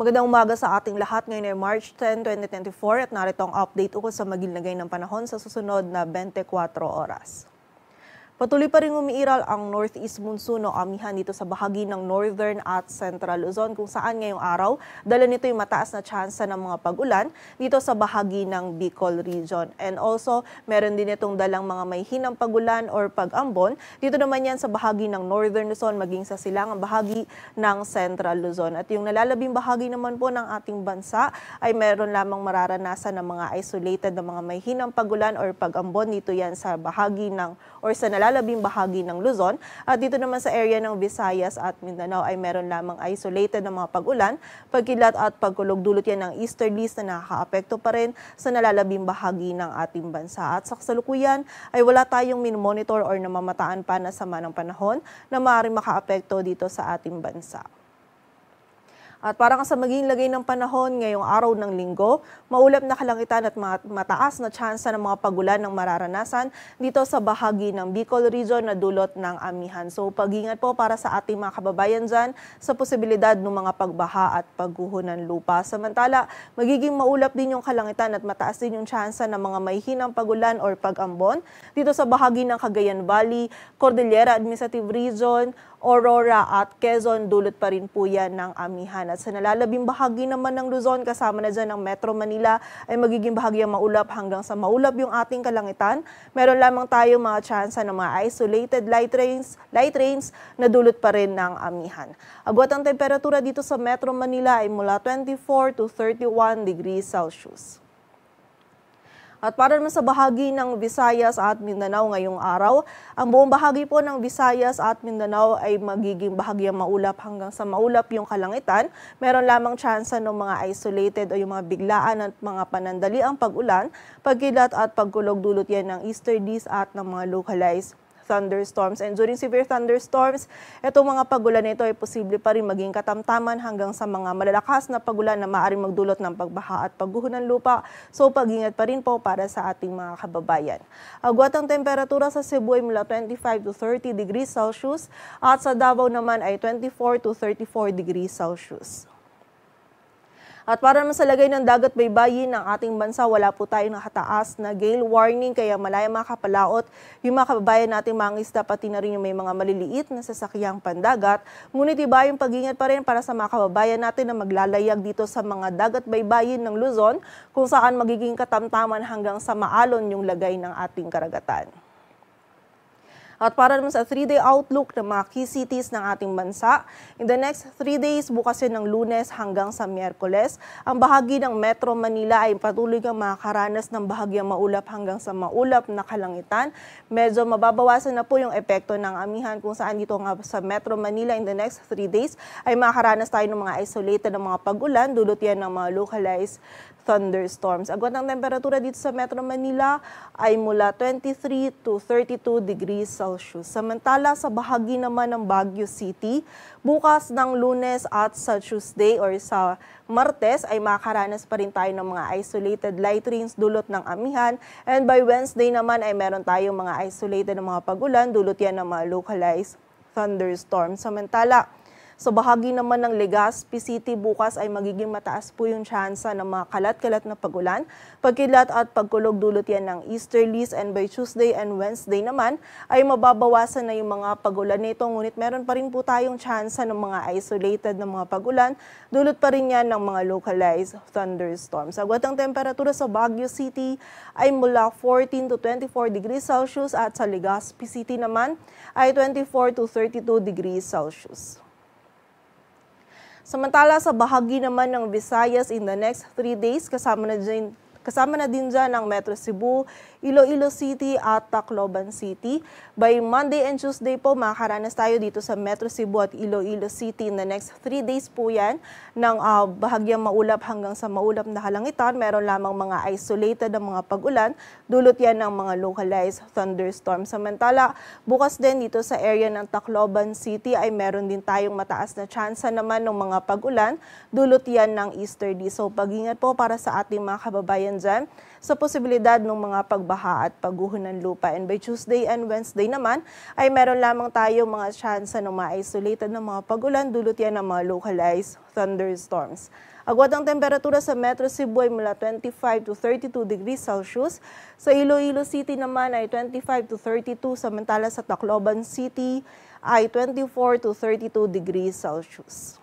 Magandang umaga sa ating lahat. Ngayon ay March 10, 2024 at narito ang update ukol sa maging-lagay ng panahon sa susunod na 24 oras. Patuloy pa rin umiiral ang northeast monsoon o amihan dito sa bahagi ng northern at central Luzon kung saan ngayong araw dala nito yung mataas na tsansa ng mga pag-ulan dito sa bahagi ng Bicol region. And also, meron din itong dalang mga may hinang pag-ulan or pag-ambon. Dito naman yan sa bahagi ng northern Luzon maging sa silangang bahagi ng central Luzon. At yung nalalabing bahagi naman po ng ating bansa ay meron lamang mararanasan ng mga isolated na mga may hinang pag-ulan or pag-ambon. Dito yan sa bahagi ng or sa nalalabing bahagi ng Luzon. At dito naman sa area ng Visayas at Mindanao ay meron lamang isolated na mga pag-ulan, pagkilat at pagkulog. Dulot yan ng easterlies na nakakaapekto pa rin sa nalalabing bahagi ng ating bansa. At sa kasalukuyan ay wala tayong min-monitor or namamataan pa na sama ng panahon na maaaring makaapekto dito sa ating bansa. At para sa maging lagay ng panahon ngayong araw ng linggo, maulap na kalangitan at mataas na tsansa ng mga pag-ulan ng mararanasan dito sa bahagi ng Bicol region na dulot ng amihan. So pag-ingat po para sa ating mga kababayan dyan sa posibilidad ng mga pagbaha at pagguho ng lupa. Samantala, magiging maulap din yung kalangitan at mataas din yung tsansa ng mga may hinang pag-ulan or pag-ambon dito sa bahagi ng Cagayan Valley, Cordillera Administrative Region, Aurora at Quezon. Dulot pa rin po yan ng amihan. At sa nalalabing bahagi naman ng Luzon, kasama na dyan ng Metro Manila, ay magiging bahagyang maulap hanggang sa maulap yung ating kalangitan. Meron lamang tayo mga tsansa ng mga isolated light rains na dulot pa rin ng amihan. Agwat ang temperatura dito sa Metro Manila ay mula 24 to 31 degrees Celsius. At para naman sa bahagi ng Visayas at Mindanao ngayong araw, ang buong bahagi po ng Visayas at Mindanao ay magiging bahagyang maulap hanggang sa maulap yung kalangitan. Meron lamang tsansa ng mga isolated o yung mga biglaan at mga panandaliang pag-ulan, pagkilat at pagkulog. Dulot yan ng easterlies at ng mga localized thunderstorms. And during severe thunderstorms, itong mga pag-ulan nito ay posible pa rin maging katamtaman hanggang sa mga malalakas na pag-ulan na maaaring magdulot ng pagbaha at pagguho ng lupa. So pag-ingat pa rin po para sa ating mga kababayan. Agwat ang temperatura sa Cebu ay mula 25 to 30 degrees Celsius at sa Davao naman ay 24 to 34 degrees Celsius. At para naman sa lagay ng dagat baybayin ng ating bansa, wala po tayong nakataas na gale warning, kaya malaya makapalaot yung mga kababayan nating mga isda, pati na rin yung may mga maliliit na sasakyang pandagat. Ngunit iba yung pag-ingat pa rin para sa mga kababayan natin na maglalayag dito sa mga dagat baybayin ng Luzon, kung saan magiging katamtaman hanggang sa maalon yung lagay ng ating karagatan. At para naman sa 3-day outlook ng mga key cities ng ating bansa, in the next 3 days, bukas yan ng Lunes hanggang sa Miyerkules, ang bahagi ng Metro Manila ay patuloy kang makakaranas ng bahagyang maulap hanggang sa maulap na kalangitan. Medyo mababawasan na po yung epekto ng amihan kung saan dito nga sa Metro Manila in the next 3 days ay makakaranas tayo ng mga isolated na mga pag-ulan, dulot yan ng mga localized thunderstorms. Agwat ng temperatura dito sa Metro Manila ay mula 23 to 32 degrees Celsius. Samantala sa bahagi naman ng Baguio City, bukas ng Lunes at sa Tuesday or sa Martes ay makakaranas pa rin tayo ng mga isolated light rains dulot ng amihan. And by Wednesday naman ay meron tayong mga isolated na mga pag-ulan, dulot yan ng mga localized thunderstorms. Samantala, sa bahagi naman ng Legazpi City, bukas ay magiging mataas po yung tsansa ng mga kalat-kalat na pag-ulan. Pagkilat at pagkulog, dulot yan ng easterlies, and by Tuesday and Wednesday naman ay mababawasan na yung mga pag-ulan nito. Ngunit meron pa rin po tayong tsansa ng mga isolated na mga pag-ulan. Dulot pa rin yan ng mga localized thunderstorms. Agwat ang temperatura sa Baguio City ay mula 14 to 24 degrees Celsius at sa Legazpi City naman ay 24 to 32 degrees Celsius. Samantala sa bahagi naman ng Visayas in the next 3 days, kasama na din dyan ang Metro Cebu, Iloilo City at Tacloban City. By Monday and Tuesday po, makakaranas tayo dito sa Metro Cebu at Iloilo City. In the next 3 days po yan ng bahagyang maulap hanggang sa maulap na kalangitan. Meron lamang mga isolated na mga pag-ulan. Dulot yan ng mga localized thunderstorms. Samantala, bukas din dito sa area ng Tacloban City ay meron din tayong mataas na tsansa naman ng mga pag-ulan. Dulot yan ng easterly. So pag-ingat po para sa ating mga kababayan dyan sa posibilidad ng mga pagbaha at pagguho ng lupa. And by Tuesday and Wednesday naman ay meron lamang tayo mga tsansa ng mga isolated na mga pag-ulan, dulot yan ng mga localized thunderstorms. Agwat ang temperatura sa Metro Cebu ay mula 25 to 32 degrees Celsius. Sa Iloilo City naman ay 25 to 32, samantala sa Tacloban City ay 24 to 32 degrees Celsius.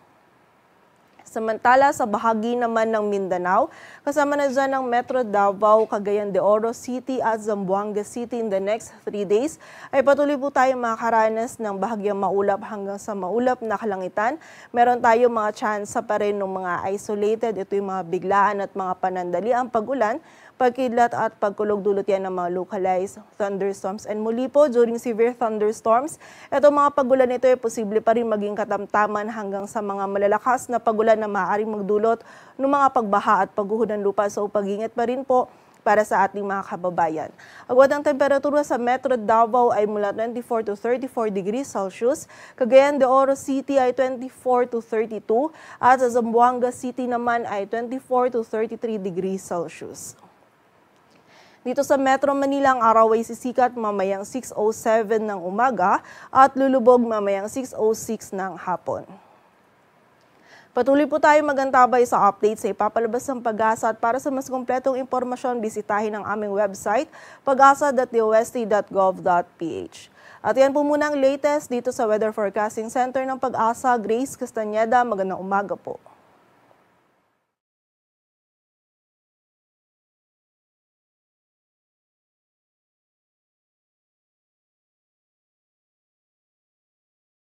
Samantala sa bahagi naman ng Mindanao, kasama na dyan ang Metro Davao, Cagayan de Oro City at Zamboanga City in the next 3 days, ay patuloy po tayong makakaranas ng bahagyang maulap hanggang sa maulap na kalangitan. Meron tayong mga tsansa pa rin ng mga isolated, ito yung mga biglaan at mga panandaliang pag-ulan, pagkidlat at pagkulog, dulot yan ng mga localized thunderstorms. And muli po, during severe thunderstorms, itong mga pagulan nito ay posible pa rin maging katamtaman hanggang sa mga malalakas na pagulan na maaaring magdulot ng mga pagbaha at pagguho ng lupa. So pag-ingat pa rin po para sa ating mga kababayan. Agwat ang temperatura sa Metro Davao ay mula 24 to 34 degrees Celsius, Cagayan de Oro City ay 24 to 32, at sa Zamboanga City naman ay 24 to 33 degrees Celsius. Dito sa Metro Manila, ang araw ay sisikat mamayang 6:07 ng umaga at lulubog mamayang 6:06 ng hapon. Patuloy po tayo magantabay sa updates sa ipapalabas ng Pag-asa, at para sa mas kumpletong impormasyon, bisitahin ang aming website pag-asa.dost.gov.ph. At yan po muna ang latest dito sa Weather Forecasting Center ng Pag-asa. Grace Castañeda, magandang umaga po.